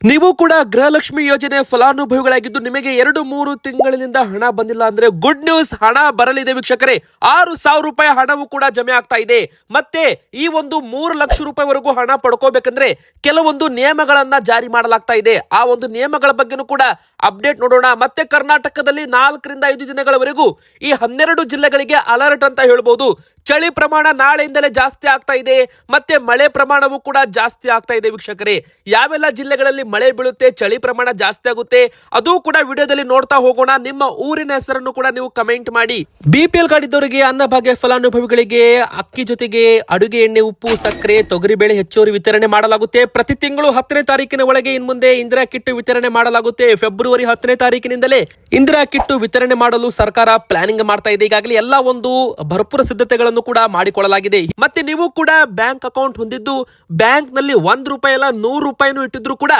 ನೀವು ಕೂಡ ಗೃಹಲಕ್ಷ್ಮಿ ಯೋಜನೆ ಫಲಾನುಭವಿಗಳಾಗಿದ್ದು ನಿಮಗೆ 2-3 ತಿಂಗಳಿನಿಂದ ಹಣ ಬಂದಿಲ್ಲ ಅಂದ್ರೆ ಗುಡ್ ನ್ಯೂಸ್, ಹಣ ಬರಲಿದೆ ವೀಕ್ಷಕರೇ. 6,000 ರೂಪಾಯಿ ಹಣವು ಕೂಡ ಜಮೆ ಆಗ್ತಾ ಇದೆ. ಮತ್ತೆ ಈ ಒಂದು 3 ಲಕ್ಷ ರೂಪಾಯಿವರೆಗೂ ಹಣ ಪಡ್ಕೋಬೇಕಂದ್ರೆ ಕೆಲವೊಂದು ನಿಯಮಗಳನ್ನ ಜಾರಿ ಮಾಡಲಾಗ್ತಾ ಇದೆ. ಆ ಒಂದು ನಿಯಮಗಳ ಬಗ್ಗೆನೂ ಕೂಡ ಅಪ್ಡೇಟ್ ನೋಡೋಣ. ಮತ್ತೆ ಕರ್ನಾಟಕದಲ್ಲಿ 4 ರಿಂದ 5 ದಿನಗಳವರೆಗೂ ಈ 12 ಜಿಲ್ಲೆಗಳಿಗೆ ಅಲರ್ಟ್ ಅಂತ ಹೇಳ್ಬೋದು. ಚಳಿ ಪ್ರಮಾಣ ನಾಳೆಯಿಂದಲೇ ಜಾಸ್ತಿ ಆಗ್ತಾ ಇದೆ. ಮತ್ತೆ ಮಳೆ ಪ್ರಮಾಣವೂ ಕೂಡ ಜಾಸ್ತಿ ಆಗ್ತಾ ಇದೆ ವೀಕ್ಷಕರೇ. ಯಾವೆಲ್ಲ ಜಿಲ್ಲೆಗಳಲ್ಲಿ ಮಳೆ ಬೀಳುತ್ತೆ, ಚಳಿ ಪ್ರಮಾಣ ಜಾಸ್ತಿ ಆಗುತ್ತೆ, ಅದು ಕೂಡ ವಿಡಿಯೋದಲ್ಲಿ ನೋಡ್ತಾ ಹೋಗೋಣ. ನಿಮ್ಮ ಊರಿನ ಹೆಸರನ್ನು ಕೂಡ ನೀವು ಕಮೆಂಟ್ ಮಾಡಿ. BPL ಕಾರ್ಡ್ ಇದ್ದವರಿಗೆ, ಅನ್ನಭಾಗ್ಯ ಫಲಾನುಭವಿಗಳಿಗೆ ಅಕ್ಕಿ ಜೊತೆಗೆ ಅಡುಗೆ ಎಣ್ಣೆ, ಉಪ್ಪು, ಸಕ್ಕರೆ, ತೊಗರಿಬೇಳೆ ಹೆಚ್ಚುವರಿ ವಿತರಣೆ ಮಾಡಲಾಗುತ್ತೆ. ಪ್ರತಿ ತಿಂಗಳು 10ನೇ ತಾರೀಕಿನ ಒಳಗೆ ಇನ್ಮುಂದೆ ಇಂದಿರಾ ಕಿಟ್ ವಿತರಣೆ ಮಾಡಲಾಗುತ್ತೆ. ಫೆಬ್ರವರಿ 10ನೇ ತಾರೀಕಿನಿಂದಲೇ ಇಂದಿರಾ ಕಿಟ್ ವಿತರಣೆ ಮಾಡಲು ಸರ್ಕಾರ ಪ್ಲಾನಿಂಗ್ ಮಾಡ್ತಾ ಇದೆ. ಈಗಾಗಲೇ ಎಲ್ಲ ಒಂದು ಭರ್ಪೂರ ಸಿದ್ಧತೆಗಳನ್ನು ಕೂಡ ಮಾಡಿಕೊಳ್ಳಲಾಗಿದೆ. ಮತ್ತೆ ನೀವು ಕೂಡ ಬ್ಯಾಂಕ್ ಅಕೌಂಟ್ ಹೊಂದಿದ್ದು ಬ್ಯಾಂಕ್ ನಲ್ಲಿ 1 ರೂಪಾಯಿ ಅಲ್ಲ 100 ರೂಪಾಯಿನೂ ಇಟ್ಟಿದ್ರು ಕೂಡ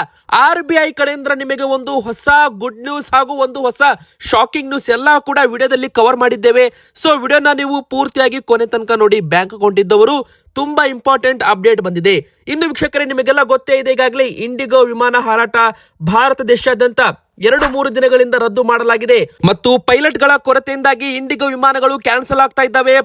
RBI ಕಡೆಯಿಂದ ನಿಮಗೆ ಒಂದು ಹೊಸ ಗುಡ್ ನ್ಯೂಸ್ ಹಾಗೂ ಒಂದು ಹೊಸ ಶಾಕಿಂಗ್ ನ್ಯೂಸ್ ಎಲ್ಲ ಕೂಡ ವಿಡಿಯೋದಲ್ಲಿ ಕವರ್ ಮಾಡಿದ್ದೇವೆ. ಸೊ ವಿಡಿಯೋನ ನೀವು ಪೂರ್ತಿಯಾಗಿ ಕೊನೆ ತನಕ ನೋಡಿ. ಬ್ಯಾಂಕ್ ಅಕೌಂಟ್ ಇದ್ದವರು ತುಂಬಾ ಇಂಪಾರ್ಟೆಂಟ್ ಅಪ್ಡೇಟ್ ಬಂದಿದೆ. ಇನ್ನು ವೀಕ್ಷಕರೇ, ನಿಮಗೆಲ್ಲ ಗೊತ್ತೇ ಇದೆ, ಈಗಾಗಲೇ ಇಂಡಿಗೋ ವಿಮಾನ ಹಾರಾಟ ಭಾರತ ದೇಶಾದ್ಯಂತ 2-3 ದಿನಗಳಿಂದ ರದ್ದು ಮಾಡಲಾಗಿದೆ. ಮತ್ತು ಪೈಲಟ್ ಗಳ ಕೊರತೆಯಿಂದಾಗಿ ಇಂಡಿಗೋ ವಿಮಾನಗಳು ಕ್ಯಾನ್ಸಲ್ ಆಗ್ತಾ ಇದ್ದಾವೆ.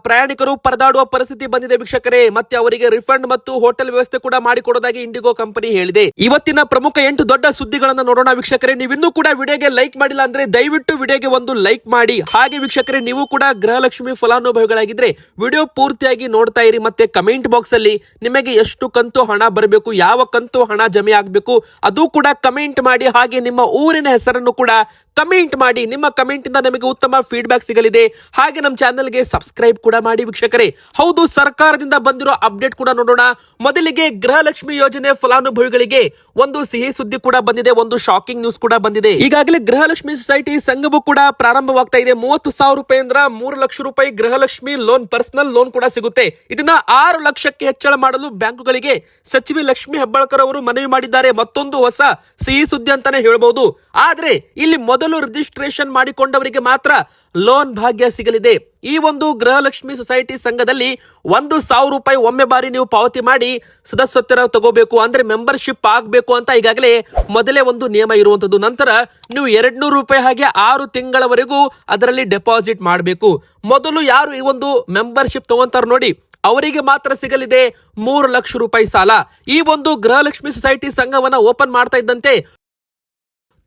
ಪ್ರಯಾಣಿಕರು ಪರದಾಡುವ ಪರಿಸ್ಥಿತಿ ಬಂದಿದೆ ವೀಕ್ಷಕರೇ. ಮತ್ತೆ ಅವರಿಗೆ ರಿಫಂಡ್ ಮತ್ತು ಹೋಟೆಲ್ ವ್ಯವಸ್ಥೆ ಕೂಡ ಮಾಡಿಕೊಡೋದಾಗಿ ಇಂಡಿಗೋ ಕಂಪನಿ ಹೇಳಿದೆ. ಇವತ್ತಿನ ಪ್ರಮುಖ 8 ದೊಡ್ಡ ಸುದ್ದಿಗಳನ್ನ ನೋಡೋಣ ವೀಕ್ಷಕರೇ. ನೀವಿನ್ನೂ ಕೂಡ ವಿಡಿಯೋಗೆ ಲೈಕ್ ಮಾಡಿಲ್ಲ ಅಂದ್ರೆ ದಯವಿಟ್ಟು ವಿಡಿಯೋಗೆ ಒಂದು ಲೈಕ್ ಮಾಡಿ. ಹಾಗೆ ವೀಕ್ಷಕರೇ, ನೀವು ಕೂಡ ಗೃಹಲಕ್ಷ್ಮಿ ಫಲಾನುಭವಿಗಳಾಗಿದ್ರೆ ವಿಡಿಯೋ ಪೂರ್ತಿಯಾಗಿ ನೋಡ್ತಾ ಇರಿ. ಮತ್ತೆ ಕಮೆಂಟ್ ಬಾಕ್ಸ್ ಅಲ್ಲಿ ನಿಮಗೆ ಎಷ್ಟು ಕಂತು ಹಣ ಬರಬೇಕು, ಯಾವ ಕಂತು ಹಣ ಜಮೆ ಆಗಬೇಕು ಅದು ಕೂಡ ಕಮೆಂಟ್ ಮಾಡಿ. ಹಾಗೆ ನಿಮ್ಮ ಊರಿನ ಹೆಸರನ್ನು ಕೂಡ ಕಮೆಂಟ್ ಮಾಡಿ. ನಿಮ್ಮ ಕಮೆಂಟ್ ಇಂದ ನಮಗೆ ಉತ್ತಮ ಫೀಡ್ಬ್ಯಾಕ್ ಸಿಗಲಿದೆ. ಹಾಗೆ ನಮ್ಮ ಚಾನೆಲ್ಗೆ ಸಬ್ಸ್ಕ್ರೈಬ್ ಕೂಡ ಮಾಡಿ ವೀಕ್ಷಕರೇ. ಹೌದು, ಸರ್ಕಾರದಿಂದ ಬಂದಿರೋ ಅಪ್ಡೇಟ್ ಕೂಡ ನೋಡೋಣ. ಮೊದಲಿಗೆ ಗೃಹಲಕ್ಷ್ಮಿ ಯೋಜನೆ ಫಲಾನುಭವಿಗಳಿಗೆ ಒಂದು ಸಿಹಿ ಸುದ್ದಿ ಕೂಡ ಬಂದಿದೆ, ಒಂದು ಶಾಕಿಂಗ್ ನ್ಯೂಸ್ ಕೂಡ ಬಂದಿದೆ. ಈಗಾಗಲೇ ಗೃಹಲಕ್ಷ್ಮಿ ಸೊಸೈಟಿ ಸಂಘವು ಕೂಡ ಪ್ರಾರಂಭವಾಗ್ತಾ ಇದೆ. 30,000 ರೂಪಾಯಿಂದ 3 ಲಕ್ಷ ರೂಪಾಯಿ ಗೃಹಲಕ್ಷ್ಮಿ ಲೋನ್, ಪರ್ಸನಲ್ ಲೋನ್ ಕೂಡ ಸಿಗುತ್ತೆ. ಇದನ್ನ 6 ಲಕ್ಷಕ್ಕೆ ಹೆಚ್ಚಳ ಮಾಡಲು ಬ್ಯಾಂಕುಗಳಿಗೆ ಸಚಿವೆ ಲಕ್ಷ್ಮಿ ಹೆಬ್ಬಾಳ್ಕರ್ ಅವರು ಮನವಿ ಮಾಡಿದ್ದಾರೆ. ಮತ್ತೊಂದು ಹೊಸ ಸಿಹಿ ಸುದ್ದಿ ಅಂತಾನೆ ಹೇಳ್ಬಹುದು. ಆದ್ರೆ ಇಲ್ಲಿ ಮೊದಲು ರಿಜಿಸ್ಟ್ರೇಷನ್ ಮಾಡಿಕೊಂಡವರಿಗೆ ಮಾತ್ರ ಲೋನ್ ಭಾಗ್ಯ ಸಿಗಲಿದೆ. ಈ ಒಂದು ಗೃಹಲಕ್ಷ್ಮಿ ಸೊಸೈಟಿ ಸಂಘದಲ್ಲಿ 1,000 ರೂಪಾಯಿ ಒಮ್ಮೆ ಬಾರಿ ನೀವು ಪಾವತಿ ಮಾಡಿ ಸದಸ್ಯತ್ವ ತಗೋಬೇಕು, ಅಂದ್ರೆ ಮೆಂಬರ್ಶಿಪ್ ಆಗಬೇಕು ಅಂತ ಈಗಾಗಲೇ ಮೊದಲೇ ಒಂದು ನಿಯಮ ಇರುವಂತದ್ದು. ನಂತರ ನೀವು 200 ರೂಪಾಯಿ ಹಾಗೆ 6 ತಿಂಗಳವರೆಗೂ ಅದರಲ್ಲಿ ಡೆಪಾಸಿಟ್ ಮಾಡಬೇಕು. ಮೊದಲು ಯಾರು ಈ ಒಂದು ಮೆಂಬರ್ಶಿಪ್ ತಗೊಂತಾರ ನೋಡಿ, ಅವರಿಗೆ ಮಾತ್ರ ಸಿಗಲಿದೆ 3 ಲಕ್ಷ ರೂಪಾಯಿ ಸಾಲ. ಈ ಒಂದು ಗೃಹಲಕ್ಷ್ಮಿ ಸೊಸೈಟಿ ಸಂಘವನ್ನ ಓಪನ್ ಮಾಡ್ತಾ ಇದ್ದಂತೆ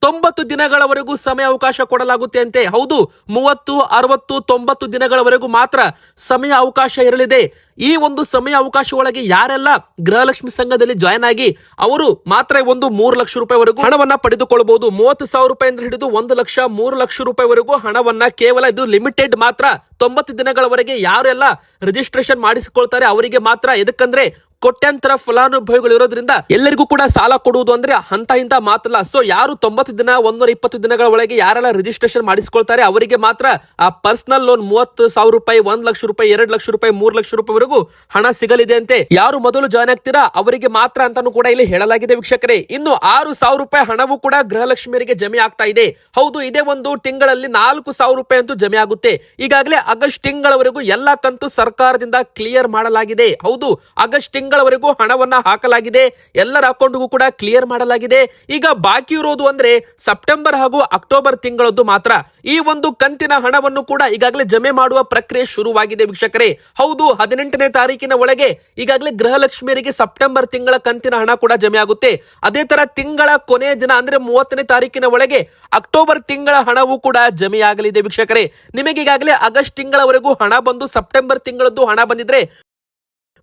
90 ದಿನಗಳವರೆಗೂ ಸಮಯ ಅವಕಾಶ ಕೊಡಲಾಗುತ್ತೆ ಅಂತೆ. ಹೌದು, 30, 60, 90 ದಿನಗಳವರೆಗೂ ಮಾತ್ರ ಸಮಯ ಅವಕಾಶ ಇರಲಿದೆ. ಈ ಒಂದು ಸಮಯ ಅವಕಾಶ ಒಳಗೆ ಯಾರೆಲ್ಲ ಗೃಹಲಕ್ಷ್ಮಿ ಸಂಘದಲ್ಲಿ ಜಾಯ್ನ್ ಆಗಿ ಅವರು ಮಾತ್ರ ಒಂದು 3 ಲಕ್ಷ ರೂಪಾಯಿವರೆಗೂ ಹಣವನ್ನ ಪಡೆದುಕೊಳ್ಳಬಹುದು. 30,000 ರೂಪಾಯಿಂದ ಹಿಡಿದು 1 ಲಕ್ಷ 3 ಲಕ್ಷ ರೂಪಾಯಿವರೆಗೂ ಹಣವನ್ನ ಕೇವಲ ಇದು ಲಿಮಿಟೆಡ್ ಮಾತ್ರ 90 ದಿನಗಳವರೆಗೆ ಯಾರೆಲ್ಲ ರಿಜಿಸ್ಟ್ರೇಷನ್ ಮಾಡಿಸಿಕೊಳ್ತಾರೆ ಅವರಿಗೆ ಮಾತ್ರ. ಎದಕ್ಕಂದ್ರೆ ಕೋಟ್ಯಾಂತರ ಫಲಾನುಭವಿಗಳು ಇರೋದ್ರಿಂದ ಎಲ್ಲರಿಗೂ ಕೂಡ ಸಾಲ ಕೊಡುವುದು ಅಂದ್ರೆ ಹಂತ ಇಂತ ಮಾತಲ್ಲ. ಸೊ ಯಾರು 90 ದಿನ 120 ದಿನಗಳ ಒಳಗೆ ಯಾರೆಲ್ಲ ರಿಜಿಸ್ಟ್ರೇಷನ್ ಮಾಡಿಸಿಕೊಳ್ತಾರೆ ಅವರಿಗೆ ಮಾತ್ರ ಆ ಪರ್ಸನಲ್ ಲೋನ್ 30,000 ರೂಪಾಯಿ, 1 ಲಕ್ಷ ರೂಪಾಯಿ, 2 ಲಕ್ಷ ರೂಪಾಯಿ, 3 ಲಕ್ಷ ರೂಪಾಯಿವರೆಗೂ ಹಣ ಸಿಗಲಿದೆ ಅಂತೆ. ಯಾರು ಮೊದಲು ಜಾಯ್ನ್ ಆಗ್ತೀರಾ ಅವರಿಗೆ ಮಾತ್ರ ಅಂತಾನು ಕೂಡ ಇಲ್ಲಿ ಹೇಳಲಾಗಿದೆ ವೀಕ್ಷಕರೇ. ಇನ್ನು 6,000 ರೂಪಾಯಿ ಹಣವು ಕೂಡ ಗೃಹಲಕ್ಷ್ಮಿಯರಿಗೆ ಜಮೆ ಆಗ್ತಾ ಇದೆ. ಹೌದು, ಇದೇ ಒಂದು ತಿಂಗಳಲ್ಲಿ 4,000 ರೂಪಾಯಿ ಅಂತೂ ಜಮೆ ಆಗುತ್ತೆ. ಈಗಾಗಲೇ ಆಗಸ್ಟ್ ತಿಂಗಳವರೆಗೂ ಎಲ್ಲಾ ಕಂತು ಸರ್ಕಾರದಿಂದ ಕ್ಲಿಯರ್ ಮಾಡಲಾಗಿದೆ. ಹೌದು, ಆಗಸ್ಟ್ ತಿಂಗಳವರೆಗೂ ಹಣವನ್ನ ಹಾಕಲಾಗಿದೆ. ಎಲ್ಲರ ಅಕೌಂಟ್ಗೂ ಕೂಡ ಕ್ಲಿಯರ್ ಮಾಡಲಾಗಿದೆ. ಈಗ ಬಾಕಿ ಇರೋದು ಅಂದ್ರೆ ಸೆಪ್ಟೆಂಬರ್ ಹಾಗೂ ಅಕ್ಟೋಬರ್ ತಿಂಗಳದ್ದು ಮಾತ್ರ. ಈ ಒಂದು ಕಂತಿನ ಹಣವನ್ನು ಕೂಡ ಈಗಾಗಲೇ ಜಮೆ ಮಾಡುವ ಪ್ರಕ್ರಿಯೆ ಶುರುವಾಗಿದೆ ವೀಕ್ಷಕರೇ. ಹೌದು, 18ನೇ ತಾರೀಕಿನ ಒಳಗೆ ಈಗಾಗಲೇ ಗೃಹಲಕ್ಷ್ಮಿಯರಿಗೆ ಸೆಪ್ಟೆಂಬರ್ ತಿಂಗಳ ಕಂತಿನ ಹಣ ಕೂಡ ಜಮೆ ಆಗುತ್ತೆ. ಅದೇ ತರ ತಿಂಗಳ ಕೊನೆಯ ದಿನ ಅಂದ್ರೆ 30ನೇ ತಾರೀಕಿನ ಒಳಗೆ ಅಕ್ಟೋಬರ್ ತಿಂಗಳ ಹಣವೂ ಕೂಡ ಜಮೆಯಾಗಲಿದೆ ವೀಕ್ಷಕರೇ. ನಿಮಗೆ ಈಗಾಗಲೇ ಆಗಸ್ಟ್ ತಿಂಗಳವರೆಗೂ ಹಣ ಬಂದು ಸೆಪ್ಟೆಂಬರ್ ತಿಂಗಳದ್ದು ಹಣ ಬಂದಿದ್ರೆ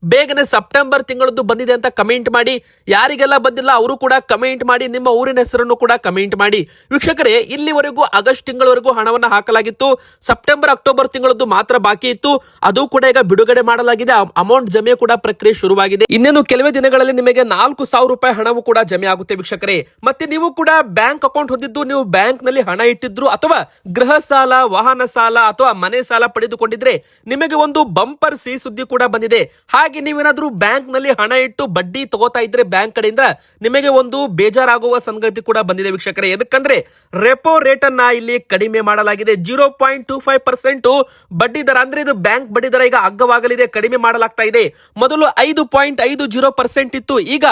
ಬೇಗನೆ ಸೆಪ್ಟೆಂಬರ್ ತಿಂಗಳದ್ದು ಬಂದಿದೆ ಅಂತ ಕಮೆಂಟ್ ಮಾಡಿ. ಯಾರಿಗೆಲ್ಲ ಬಂದಿಲ್ಲ ಅವರು ಕೂಡ ಕಮೆಂಟ್ ಮಾಡಿ. ನಿಮ್ಮ ಊರಿನ ಹೆಸರನ್ನು ಕೂಡ ಕಮೆಂಟ್ ಮಾಡಿ ವೀಕ್ಷಕರೇ. ಇಲ್ಲಿವರೆಗೂ ಆಗಸ್ಟ್ ತಿಂಗಳವರೆಗೂ ಹಣವನ್ನ ಹಾಕಲಾಗಿತ್ತು. ಸೆಪ್ಟೆಂಬರ್ ಅಕ್ಟೋಬರ್ ತಿಂಗಳದ್ದು ಮಾತ್ರ ಬಾಕಿ ಇತ್ತು. ಅದು ಕೂಡ ಈಗ ಬಿಡುಗಡೆ ಮಾಡಲಾಗಿದೆ. ಅಮೌಂಟ್ ಜಮೆ ಕೂಡ ಪ್ರಕ್ರಿಯೆ ಶುರುವಾಗಿದೆ. ಇನ್ನೇನು ಕೆಲವೇ ದಿನಗಳಲ್ಲಿ ನಿಮಗೆ 4,000 ರೂಪಾಯಿ ಹಣವು ಕೂಡ ಜಮೆ ಆಗುತ್ತೆ ವೀಕ್ಷಕರೇ. ಮತ್ತೆ ನೀವು ಕೂಡ ಬ್ಯಾಂಕ್ ಅಕೌಂಟ್ ಹೊಂದಿದ್ದು, ನೀವು ಬ್ಯಾಂಕ್ ನಲ್ಲಿ ಹಣ ಇಟ್ಟಿದ್ರು ಅಥವಾ ಗೃಹ ಸಾಲ, ವಾಹನ ಸಾಲ ಅಥವಾ ಮನೆ ಸಾಲ ಪಡೆದುಕೊಂಡಿದ್ರೆ ನಿಮಗೆ ಒಂದು ಬಂಪರ್ ಸಿಹಿ ಸುದ್ದಿ ಕೂಡ ಬಂದಿದೆ. ಹಾಗೆ ಹಾಗೆ ನೀವೇನಾದ್ರೂ ಬ್ಯಾಂಕ್ ನಲ್ಲಿ ಹಣ ಇಟ್ಟು ಬಡ್ಡಿ ತಗೋತಾ ಇದ್ರೆ ಬ್ಯಾಂಕ್ ಕಡೆಯಿಂದ ನಿಮಗೆ ಒಂದು ಬೇಜಾರಾಗುವ ಸಂಗತಿ ಕೂಡ ಬಂದಿದೆ ವೀಕ್ಷಕರೇ. ಎದಕ್ಕಂದ್ರೆ ರೆಪೋ ರೇಟ್ ಅನ್ನ ಇಲ್ಲಿ ಕಡಿಮೆ ಮಾಡಲಾಗಿದೆ. 0.25% ಬಡ್ಡಿ ದರ ಅಂದ್ರೆ ಇದು ಬ್ಯಾಂಕ್ ಬಡ್ಡಿ ದರ ಈಗ ಅಗ್ಗವಾಗಲಿದೆ, ಕಡಿಮೆ ಮಾಡಲಾಗ್ತಾ ಇದೆ. ಮೊದಲು 5.50% ಇತ್ತು, ಈಗ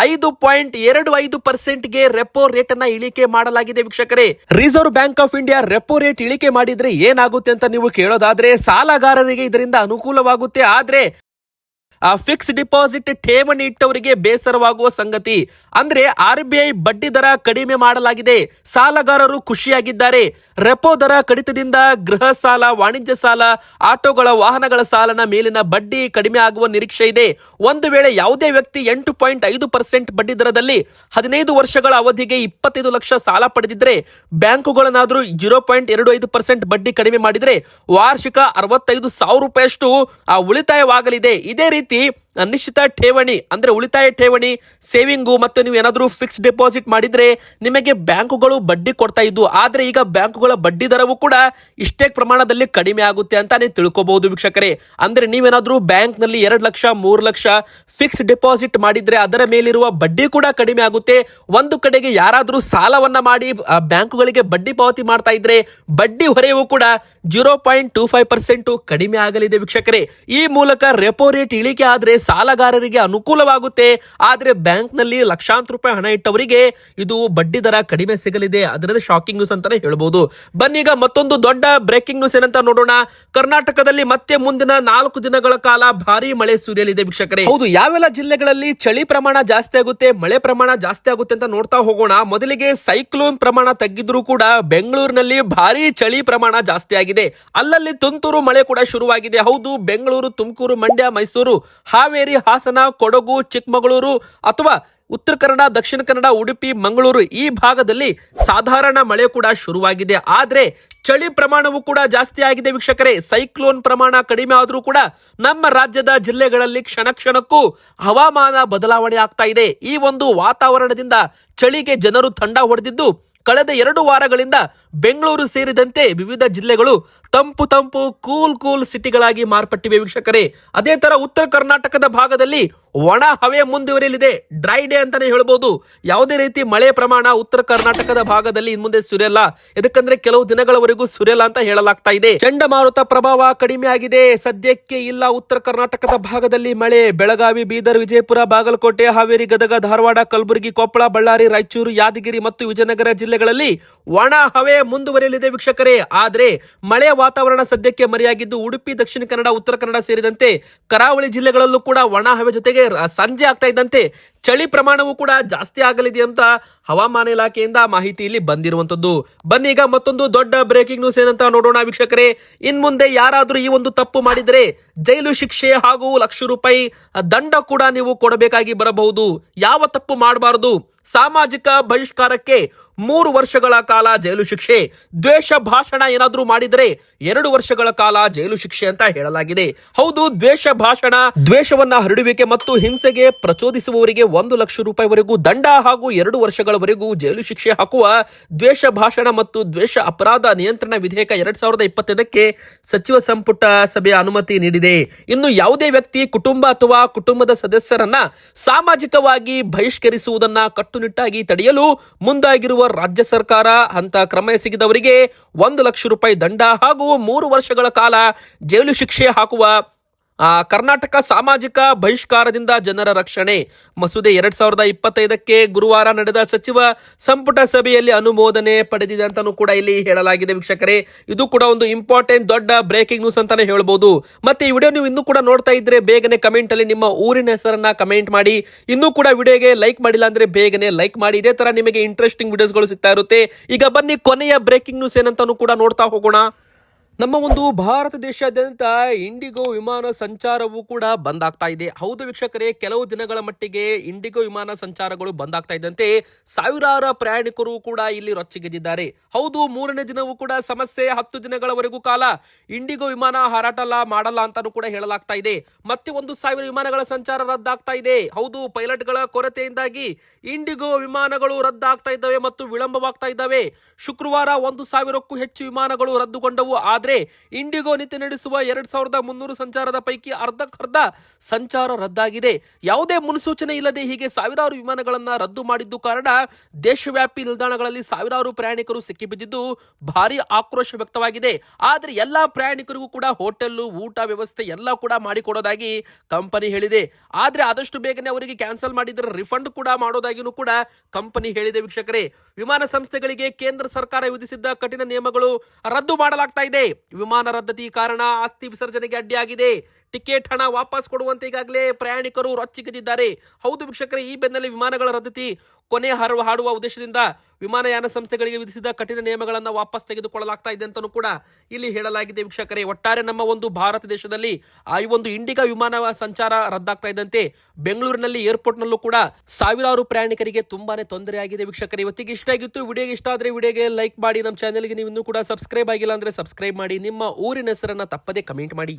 5.25% ಗೆ ರೆಪೋ ರೇಟ್ ಅನ್ನ ಇಳಿಕೆ ಮಾಡಲಾಗಿದೆ ವೀಕ್ಷಕರೇ. Reserve bank of India repo rate ಇಳಿಕೆ ಮಾಡಿದ್ರೆ ಏನಾಗುತ್ತೆ ಅಂತ ನೀವು ಕೇಳೋದಾದ್ರೆ, ಸಾಲಗಾರರಿಗೆ ಇದರಿಂದ ಅನುಕೂಲವಾಗುತ್ತೆ, ಆದ್ರೆ ಫಿಕ್ಸ್ ಡಿಪಾಸಿಟ್ ಠೇವಣಿ ಇಟ್ಟವರಿಗೆ ಬೇಸರವಾಗುವ ಸಂಗತಿ ಅಂದ್ರೆ RBI ಬಡ್ಡಿ ದರ ಕಡಿಮೆ ಮಾಡಲಾಗಿದೆ, ಸಾಲಗಾರರು ಖುಷಿಯಾಗಿದ್ದಾರೆ. ರೆಪೋ ದರ ಕಡಿತದಿಂದ ಗೃಹ ಸಾಲ, ವಾಣಿಜ್ಯ ಸಾಲ, ಆಟೋಗಳ, ವಾಹನಗಳ ಸಾಲನ ಮೇಲಿನ ಬಡ್ಡಿ ಕಡಿಮೆ ಆಗುವ ನಿರೀಕ್ಷೆ ಇದೆ. ಒಂದು ವೇಳೆ ಯಾವುದೇ ವ್ಯಕ್ತಿ 8.5% ಬಡ್ಡಿ ದರದಲ್ಲಿ 15 ವರ್ಷಗಳ ಅವಧಿಗೆ 25 ಲಕ್ಷ ಸಾಲ ಪಡೆದಿದ್ರೆ, ಬ್ಯಾಂಕುಗಳನ್ನಾದ್ರೂ 0.25% ಬಡ್ಡಿ ಕಡಿಮೆ ಮಾಡಿದ್ರೆ ವಾರ್ಷಿಕ 65,000 ರೂಪಾಯಿಯಷ್ಟು ಉಳಿತಾಯವಾಗಲಿದೆ. ಇದೇ ರೀತಿ ನಿಶ್ಚಿತ ಠೇವಣಿ ಅಂದ್ರೆ ಉಳಿತಾಯ ಠೇವಣಿ, ಸೇವಿಂಗು ಮತ್ತು ನೀವು ಏನಾದ್ರೂ ಫಿಕ್ಸ್ ಡೆಪಾಸಿಟ್ ಮಾಡಿದ್ರೆ ನಿಮಗೆ ಬ್ಯಾಂಕುಗಳು ಬಡ್ಡಿ ಕೊಡ್ತಾ ಇದ್ದು, ಆದ್ರೆ ಈಗ ಬ್ಯಾಂಕುಗಳ ಬಡ್ಡಿ ದರವು ಕೂಡ ಇಷ್ಟೇ ಪ್ರಮಾಣದಲ್ಲಿ ಕಡಿಮೆ ಆಗುತ್ತೆ ಅಂತ ನೀವು ತಿಳ್ಕೋಬಹುದು ವೀಕ್ಷಕರೇ. ಅಂದ್ರೆ ನೀವೇನಾದ್ರೂ ಬ್ಯಾಂಕ್ ನಲ್ಲಿ 2 ಲಕ್ಷ 3 ಲಕ್ಷ ಫಿಕ್ಸ್ ಡೆಪಾಸಿಟ್ ಮಾಡಿದ್ರೆ ಅದರ ಮೇಲಿರುವ ಬಡ್ಡಿ ಕೂಡ ಕಡಿಮೆ ಆಗುತ್ತೆ. ಒಂದು ಕಡೆಗೆ ಯಾರಾದ್ರೂ ಸಾಲವನ್ನ ಮಾಡಿ ಬ್ಯಾಂಕುಗಳಿಗೆ ಬಡ್ಡಿ ಪಾವತಿ ಮಾಡ್ತಾ ಇದ್ರೆ ಬಡ್ಡಿ ಹೊರೆಯೂ ಕೂಡ 0.25% ಕಡಿಮೆ ಆಗಲಿದೆ ವೀಕ್ಷಕರೇ. ಈ ಮೂಲಕ ರೆಪೋ ರೇಟ್ ಇಳಿಕೆ ಆದ್ರೆ ಸಾಲಗಾರರಿಗೆ ಅನುಕೂಲವಾಗುತ್ತೆ, ಆದ್ರೆ ಬ್ಯಾಂಕ್ ನಲ್ಲಿ ಲಕ್ಷಾಂತರ ರೂಪಾಯಿ ಹಣ ಇಟ್ಟವರಿಗೆ ಇದು ಬಡ್ಡಿ ದರ ಕಡಿಮೆ ಸಿಗಲಿದೆ. ಅದರಲ್ಲಿ ಶಾಕಿಂಗ್ ನ್ಯೂಸ್ ಅಂತಾನೆ ಹೇಳ್ಬಹುದು. ಬನ್ನಿ ಈಗ ಮತ್ತೊಂದು ದೊಡ್ಡ ಬ್ರೇಕಿಂಗ್ ನ್ಯೂಸ್ ಏನಂತ ನೋಡೋಣ. ಕರ್ನಾಟಕದಲ್ಲಿ ಮತ್ತೆ ಮುಂದಿನ 4 ದಿನಗಳ ಕಾಲ ಭಾರಿ ಮಳೆ ಸುರಿಯಲಿದೆ ವೀಕ್ಷಕರೇ. ಹೌದು, ಯಾವೆಲ್ಲ ಜಿಲ್ಲೆಗಳಲ್ಲಿ ಚಳಿ ಪ್ರಮಾಣ ಜಾಸ್ತಿ ಆಗುತ್ತೆ, ಮಳೆ ಪ್ರಮಾಣ ಜಾಸ್ತಿ ಆಗುತ್ತೆ ಅಂತ ನೋಡ್ತಾ ಹೋಗೋಣ. ಮೊದಲಿಗೆ ಸೈಕ್ಲೋನ್ ಪ್ರಮಾಣ ತಗ್ಗಿದ್ರು ಕೂಡ ಬೆಂಗಳೂರಿನಲ್ಲಿ ಭಾರಿ ಚಳಿ ಪ್ರಮಾಣ ಜಾಸ್ತಿ ಆಗಿದೆ. ಅಲ್ಲಲ್ಲಿ ತುಂತುರು ಮಳೆ ಕೂಡ ಶುರುವಾಗಿದೆ. ಹೌದು, ಬೆಂಗಳೂರು, ತುಮಕೂರು, ಮಂಡ್ಯ, ಮೈಸೂರು, ಹಾವೇರಿ, ಹಾಸನ, ಕೊಡಗು, ಚಿಕ್ಕಮಗಳೂರು ಅಥವಾ ಉತ್ತರ ಕನ್ನಡ, ದಕ್ಷಿಣ ಕನ್ನಡ, ಉಡುಪಿ, ಮಂಗಳೂರು ಈ ಭಾಗದಲ್ಲಿ ಸಾಧಾರಣ ಮಳೆ ಕೂಡ ಶುರುವಾಗಿದೆ. ಆದ್ರೆ ಚಳಿ ಪ್ರಮಾಣವೂ ಕೂಡ ಜಾಸ್ತಿ ಆಗಿದೆ ವೀಕ್ಷಕರೇ. ಸೈಕ್ಲೋನ್ ಪ್ರಮಾಣ ಕಡಿಮೆ ಆದ್ರೂ ಕೂಡ ನಮ್ಮ ರಾಜ್ಯದ ಜಿಲ್ಲೆಗಳಲ್ಲಿ ಕ್ಷಣ ಕ್ಷಣಕ್ಕೂ ಹವಾಮಾನ ಬದಲಾವಣೆ ಆಗ್ತಾ ಇದೆ. ಈ ಒಂದು ವಾತಾವರಣದಿಂದ ಚಳಿಗೆ ಜನರು ತಂಡ ಹೊಡೆದಿದ್ದು, ಕಳೆದ 2 ವಾರಗಳಿಂದ ಬೆಂಗಳೂರು ಸೇರಿದಂತೆ ವಿವಿಧ ಜಿಲ್ಲೆಗಳು ತಂಪು ಕೂಲ್ ಸಿಟಿಗಳಾಗಿ ಮಾರ್ಪಟ್ಟಿವೆ ವೀಕ್ಷಕರೇ. ಅದೇ ತರ ಉತ್ತರ ಕರ್ನಾಟಕದ ಭಾಗದಲ್ಲಿ ಒಣ ಹವೆ ಮುಂದುವರಿಯಲಿದೆ, ಡ್ರೈ ಡೇ ಅಂತಾನೆ ಹೇಳ್ಬೋದು. ಯಾವುದೇ ರೀತಿ ಮಳೆ ಪ್ರಮಾಣ ಉತ್ತರ ಕರ್ನಾಟಕದ ಭಾಗದಲ್ಲಿ ಇನ್ ಮುಂದೆ ಸುರಿಯಲ್ಲ, ಯಾಕಂದ್ರೆ ಕೆಲವು ದಿನಗಳವರೆಗೂ ಸುರಿಯಲ್ಲ ಅಂತ ಹೇಳಲಾಗ್ತಾ ಇದೆ. ಚಂಡಮಾರುತ ಪ್ರಭಾವ ಕಡಿಮೆ ಆಗಿದೆ, ಸದ್ಯಕ್ಕೆ ಇಲ್ಲ ಉತ್ತರ ಕರ್ನಾಟಕದ ಭಾಗದಲ್ಲಿ ಮಳೆ. ಬೆಳಗಾವಿ, ಬೀದರ್, ವಿಜಯಪುರ, ಬಾಗಲಕೋಟೆ, ಹಾವೇರಿ, ಗದಗ, ಧಾರವಾಡ, ಕಲಬುರಗಿ, ಕೊಪ್ಪಳ, ಬಳ್ಳಾರಿ, ರಾಯಚೂರು, ಯಾದಗಿರಿ ಮತ್ತು ವಿಜಯನಗರ ಜಿಲ್ಲೆಗಳಲ್ಲಿ ಒಣ ಹವೆ ಮುಂದುವರಿಯಲಿದೆ ವೀಕ್ಷಕರೇ. ಆದ್ರೆ ಮಳೆ ವಾತಾವರಣ ಸದ್ಯಕ್ಕೆ ಮರೆಯಾಗಿದ್ದು, ಉಡುಪಿ, ದಕ್ಷಿಣ ಕನ್ನಡ, ಉತ್ತರ ಕನ್ನಡ ಸೇರಿದಂತೆ ಕರಾವಳಿ ಜಿಲ್ಲೆಗಳಲ್ಲೂ ಕೂಡ ಒಣ ಹವೆ ಜೊತೆಗೆ ಸಂಜೆ ಆಗ್ತಾ ಇದ್ದಂತೆ ಚಳಿ ಪ್ರಮಾಣವೂ ಕೂಡ ಜಾಸ್ತಿ ಆಗಲಿದೆ ಅಂತ ಹವಾಮಾನ ಇಲಾಖೆಯಿಂದ ಮಾಹಿತಿ ಇಲ್ಲಿ ಬಂದಿರುವಂತದ್ದು. ಬನ್ನಿ ಈಗ ಮತ್ತೊಂದು ದೊಡ್ಡ ಬ್ರೇಕಿಂಗ್ ನ್ಯೂಸ್ ಏನಂತ ನೋಡೋಣ ವೀಕ್ಷಕರೇ. ಇನ್ ಮುಂದೆ ಯಾರಾದ್ರೂ ಈ ಒಂದು ತಪ್ಪು ಮಾಡಿದರೆ ಜೈಲು ಶಿಕ್ಷೆ ಹಾಗೂ ₹1,00,000 ದಂಡ ಕೂಡ ನೀವು ಕೊಡಬೇಕಾಗಿ ಬರಬಹುದು. ಯಾವ ತಪ್ಪು ಮಾಡಬಾರದು? ಸಾಮಾಜಿಕ ಬಹಿಷ್ಕಾರಕ್ಕೆ 3 ವರ್ಷಗಳ ಕಾಲ ಜೈಲು ಶಿಕ್ಷೆ, ದ್ವೇಷ ಭಾಷಣ ಏನಾದ್ರೂ ಮಾಡಿದರೆ 2 ವರ್ಷಗಳ ಕಾಲ ಜೈಲು ಶಿಕ್ಷೆ ಅಂತ ಹೇಳಲಾಗಿದೆ. ಹೌದು, ದ್ವೇಷ ಭಾಷಣ, ದ್ವೇಷವನ್ನ ಹರಡುವಿಕೆ ಮತ್ತು ಹಿಂಸೆಗೆ ಪ್ರಚೋದಿಸುವವರಿಗೆ ₹1,00,000 ದಂಡ ಹಾಗೂ 2 ವರ್ಷಗಳವರೆಗೂ ಜೈಲು ಶಿಕ್ಷೆ ಹಾಕುವ ದ್ವೇಷ ಭಾಷಣ ಮತ್ತು ದ್ವೇಷ ಅಪರಾಧ ನಿಯಂತ್ರಣ ವಿಧೇಯಕ 2025ಕ್ಕೆ ಸಚಿವ ಸಂಪುಟ ಸಭೆಯ ಅನುಮತಿ ನೀಡಿದೆ. ಇನ್ನು ಯಾವುದೇ ವ್ಯಕ್ತಿ, ಕುಟುಂಬ ಅಥವಾ ಕುಟುಂಬದ ಸದಸ್ಯರನ್ನ ಸಾಮಾಜಿಕವಾಗಿ ಬಹಿಷ್ಕರಿಸುವುದನ್ನ ಕಟ್ಟುನಿಟ್ಟಾಗಿ ತಡೆಯಲು ಮುಂದಾಗಿರುವ ರಾಜ್ಯ ಸರ್ಕಾರ ಅಂತ ಕ್ರಮ ಎಸಗಿದವರಿಗೆ ₹1,00,000 ದಂಡ ಹಾಗೂ 3 ವರ್ಷಗಳ ಕಾಲ ಜೈಲು ಶಿಕ್ಷೆ ಹಾಕುವ ಕರ್ನಾಟಕ ಸಾಮಾಜಿಕ ಬಹಿಷ್ಕಾರದಿಂದ ಜನರ ರಕ್ಷಣೆ ಮಸೂದೆ 2025ಕ್ಕೆ ಗುರುವಾರ ನಡೆದ ಸಚಿವ ಸಂಪುಟ ಸಭೆಯಲ್ಲಿ ಅನುಮೋದನೆ ಪಡೆದಿದೆ ಅಂತಾನೂ ಕೂಡ ಇಲ್ಲಿ ಹೇಳಲಾಗಿದೆ ವೀಕ್ಷಕರೇ. ಇದು ಕೂಡ ಒಂದು ಇಂಪಾರ್ಟೆಂಟ್ ದೊಡ್ಡ ಬ್ರೇಕಿಂಗ್ ನ್ಯೂಸ್ ಅಂತಾನೆ ಹೇಳ್ಬೋದು. ಮತ್ತೆ ಈ ವಿಡಿಯೋ ನೀವು ಇನ್ನೂ ಕೂಡ ನೋಡ್ತಾ ಇದ್ರೆ ಬೇಗನೆ ಕಮೆಂಟ್ ಅಲ್ಲಿ ನಿಮ್ಮ ಊರಿನ ಹೆಸರನ್ನ ಕಮೆಂಟ್ ಮಾಡಿ. ಇನ್ನೂ ಕೂಡ ವಿಡಿಯೋಗೆ ಲೈಕ್ ಮಾಡಿಲ್ಲ ಅಂದ್ರೆ ಬೇಗನೆ ಲೈಕ್ ಮಾಡಿ. ಇದೇ ತರ ನಿಮಗೆ ಇಂಟ್ರೆಸ್ಟಿಂಗ್ ವಿಡಿಯೋಸ್ಗಳು ಸಿಗ್ತಾ ಇರುತ್ತೆ. ಈಗ ಬನ್ನಿ ಕೊನೆಯ ಬ್ರೇಕಿಂಗ್ ನ್ಯೂಸ್ ಏನಂತಾನೂ ಕೂಡ ನೋಡ್ತಾ ಹೋಗೋಣ. ನಮ್ಮ ಒಂದು ಭಾರತ ದೇಶಾದ್ಯಂತ ಇಂಡಿಗೋ ವಿಮಾನ ಸಂಚಾರವೂ ಕೂಡ ಬಂದ್ ಆಗ್ತಾ ಇದೆ. ಹೌದು ವೀಕ್ಷಕರೇ, ಕೆಲವು ದಿನಗಳ ಮಟ್ಟಿಗೆ ಇಂಡಿಗೋ ವಿಮಾನ ಸಂಚಾರಗಳು ಬಂದ್ ಆಗ್ತಾ ಇದ್ದಂತೆ ಸಾವಿರಾರು ಪ್ರಯಾಣಿಕರು ಕೂಡ ಇಲ್ಲಿ ರೊಚ್ಚಿಗೆದ್ದಿದ್ದಾರೆ. ಹೌದು, 3ನೇ ದಿನವೂ ಕೂಡ ಸಮಸ್ಯೆ. 10 ದಿನಗಳವರೆಗೂ ಕಾಲ ಇಂಡಿಗೋ ವಿಮಾನ ಹಾರಾಟ ಮಾಡಲ್ಲ ಅಂತಾನೂ ಕೂಡ ಹೇಳಲಾಗ್ತಾ ಇದೆ. ಮತ್ತೆ 1,000 ವಿಮಾನಗಳ ಸಂಚಾರ ರದ್ದಾಗ್ತಾ ಇದೆ. ಹೌದು, ಪೈಲಟ್ಗಳ ಕೊರತೆಯಿಂದಾಗಿ ಇಂಡಿಗೋ ವಿಮಾನಗಳು ರದ್ದಾಗ್ತಾ ಇದ್ದಾವೆ ಮತ್ತು ವಿಳಂಬವಾಗ್ತಾ ಇದ್ದಾವೆ. ಶುಕ್ರವಾರ 1,000ಕ್ಕೂ ಹೆಚ್ಚು ವಿಮಾನಗಳು ರದ್ದುಗೊಂಡವು. ಆದ್ರೆ ಇಂಡಿಗೋ ನಿತ್ಯ ನಡೆಸುವ 2300 ಸಂಚಾರದ ಪೈಕಿ ಅರ್ಧಕ್ಕರ್ಧ ಸಂಚಾರ ರದ್ದಾಗಿದೆ. ಯಾವುದೇ ಮುನ್ಸೂಚನೆ ಇಲ್ಲದೆ ಹೀಗೆ ಸಾವಿರಾರು ವಿಮಾನಗಳನ್ನ ರದ್ದು ಮಾಡಿದ್ದು ಕಾರಣ ದೇಶವ್ಯಾಪಿ ನಿಲ್ದಾಣಗಳಲ್ಲಿ ಸಾವಿರಾರು ಪ್ರಯಾಣಿಕರು ಸಿಕ್ಕಿಬಿದ್ದಿದ್ದು ಭಾರಿ ಆಕ್ರೋಶ ವ್ಯಕ್ತವಾಗಿದೆ. ಆದ್ರೆ ಎಲ್ಲಾ ಪ್ರಯಾಣಿಕರಿಗೂ ಕೂಡ ಹೋಟೆಲ್ ಊಟ ವ್ಯವಸ್ಥೆ ಎಲ್ಲ ಕೂಡ ಮಾಡಿಕೊಡೋದಾಗಿ ಕಂಪನಿ ಹೇಳಿದೆ. ಆದ್ರೆ ಆದಷ್ಟು ಬೇಗನೆ ಅವರಿಗೆ ಕ್ಯಾನ್ಸಲ್ ಮಾಡಿದ್ರೆ ರಿಫಂಡ್ ಕೂಡ ಮಾಡೋದಾಗಿನೂ ಕೂಡ ಕಂಪನಿ ಹೇಳಿದೆ. ವೀಕ್ಷಕರೇ, ವಿಮಾನ ಸಂಸ್ಥೆಗಳಿಗೆ ಕೇಂದ್ರ ಸರ್ಕಾರ ವಿಧಿಸಿದ್ದ ಕಠಿಣ ನಿಯಮಗಳು ರದ್ದು ಮಾಡಲಾಗ್ತಾ ಇದೆ. ವಿಮಾನ ರದ್ದತಿ ಕಾರಣ ಆಸ್ತಿ ವಿಸರ್ಜನೆಗೆ ಅಡ್ಡಿಯಾಗಿದೆ. ಟಿಕೆಟ್ ಹಣ ವಾಪಸ್ ಕೊಡುವಂತೆ ಈಗಾಗಲೇ ಪ್ರಯಾಣಿಕರು ರೊಚ್ಚಿಗೆದ್ದಿದ್ದಾರೆ. ಹೌದು ವೀಕ್ಷಕರೇ, ಈ ಬೆನ್ನಲ್ಲೇ ವಿಮಾನಗಳ ರದ್ದತಿ ಕೊನೆ ಹಾಡುವ ಉದ್ದೇಶದಿಂದ ವಿಮಾನಯಾನ ಸಂಸ್ಥೆಗಳಿಗೆ ವಿಧಿಸಿದ ಕಠಿಣ ನಿಯಮಗಳನ್ನು ವಾಪಸ್ ತೆಗೆದುಕೊಳ್ಳಲಾಗ್ತಾ ಇದೆ ಅಂತಲೂ ಕೂಡ ಇಲ್ಲಿ ಹೇಳಲಾಗಿದೆ. ವೀಕ್ಷಕರೇ, ಒಟ್ಟಾರೆ ನಮ್ಮ ಒಂದು ಭಾರತ ದೇಶದಲ್ಲಿ ಈ ಒಂದು ಇಂಡಿಗಾ ವಿಮಾನ ಸಂಚಾರ ರದ್ದಾಗ್ತಾ ಇದ್ದಂತೆ ಬೆಂಗಳೂರಿನಲ್ಲಿ ಏರ್ಪೋರ್ಟ್ ನಲ್ಲೂ ಕೂಡ ಸಾವಿರಾರು ಪ್ರಯಾಣಿಕರಿಗೆ ತುಂಬಾನೇ ತೊಂದರೆ ಆಗಿದೆ. ವೀಕ್ಷಕರೇ, ಇವತ್ತಿಗೆ ಇಷ್ಟ ಆಗಿತ್ತು. ವಿಡಿಯೋಗೆ ಇಷ್ಟ ಆದ್ರೆ ವಿಡಿಯೋಗೆ ಲೈಕ್ ಮಾಡಿ, ನಮ್ಮ ಚಾನೆಲ್ಗೆ ನೀವು ಇನ್ನೂ ಕೂಡ ಸಬ್ಸ್ಕ್ರೈಬ್ ಆಗಿಲ್ಲ ಅಂದ್ರೆ ಸಬ್ಸ್ಕ್ರೈಬ್ ಮಾಡಿ, ನಿಮ್ಮ ಊರಿನ ಹೆಸರನ್ನ ತಪ್ಪದೆ ಕಮೆಂಟ್ ಮಾಡಿ.